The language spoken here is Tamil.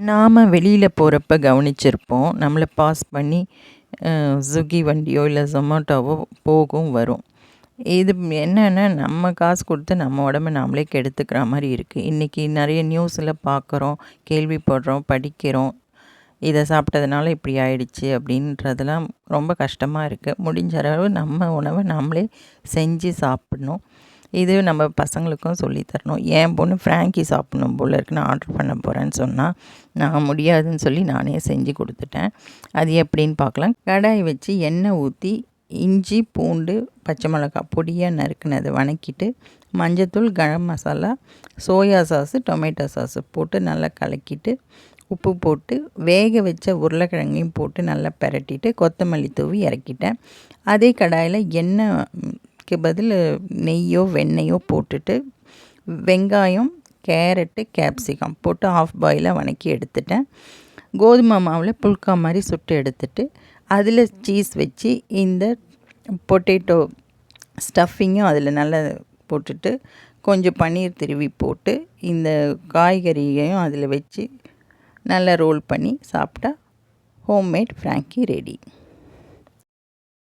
நாம் வெளியில் போகிறப்ப கவனிச்சிருப்போம். நம்மளை பாஸ் பண்ணி ஸ்விக்கி வண்டியோ இல்லை ஜொமேட்டோவோ போகும் வரும். இது என்னென்னா நம்ம காசு கொடுத்து நம்ம உடம்ப நாமளே கெடுத்துக்கிற மாதிரி இருக்குது. இன்றைக்கி நிறைய நியூஸில் பார்க்குறோம், கேள்விப்படுறோம், படிக்கிறோம். இதை சாப்பிட்டதுனால இப்படி ஆயிடுச்சு அப்படின்றதெல்லாம் ரொம்ப கஷ்டமாக இருக்குது. முடிஞ்ச அளவு நம்ம உணவை நம்மளே செஞ்சு சாப்பிடணும். இது நம்ம பசங்களுக்கும் சொல்லித்தரணும். என் பொண்ணு ஃப்ராங்கி சாப்பிட்ணும் போல் இருக்குன்னு ஆர்டர் பண்ண போகிறேன்னு சொன்னால், நான் முடியாதுன்னு சொல்லி நானே செஞ்சு கொடுத்துட்டேன். அது எப்படின்னு பார்க்கலாம். கடாய் வச்சு எண்ணெய் ஊற்றி இஞ்சி, பூண்டு, பச்சை மிளகாய் பொடியாக நறுக்குனதை வதக்கிட்டு, மஞ்சத்தூள், garam masala, soya sauce, tomato sauce போட்டு நல்லா கலக்கிட்டு, உப்பு போட்டு வேக வச்ச உருளைக்கிழங்கையும் போட்டு நல்லா பிரட்டிட்டு கொத்தமல்லி தூவி இறக்கிட்டேன். அதே கடாயில் எண்ணெய்க்கு பதில் நெய்யோ வெண்ணெயோ போட்டுட்டு வெங்காயம், கேரட்டு, கேப்சிகம் போட்டு ஆஃப் பாயிலாக வதக்கி எடுத்துட்டேன். கோதுமை மாவில் புல்கா மாதிரி சுட்டு எடுத்துட்டு அதில் சீஸ் வச்சு இந்த பொட்டேட்டோ ஸ்டஃபிங்கும் அதில் நல்லா போட்டுட்டு கொஞ்சம் பன்னீர் திருவி போட்டு இந்த காய்கறியையும் அதில் வச்சு நல்லா ரோல் பண்ணி சாப்பிட்டா ஹோம்மேட் ஃப்ராங்கி ரெடி.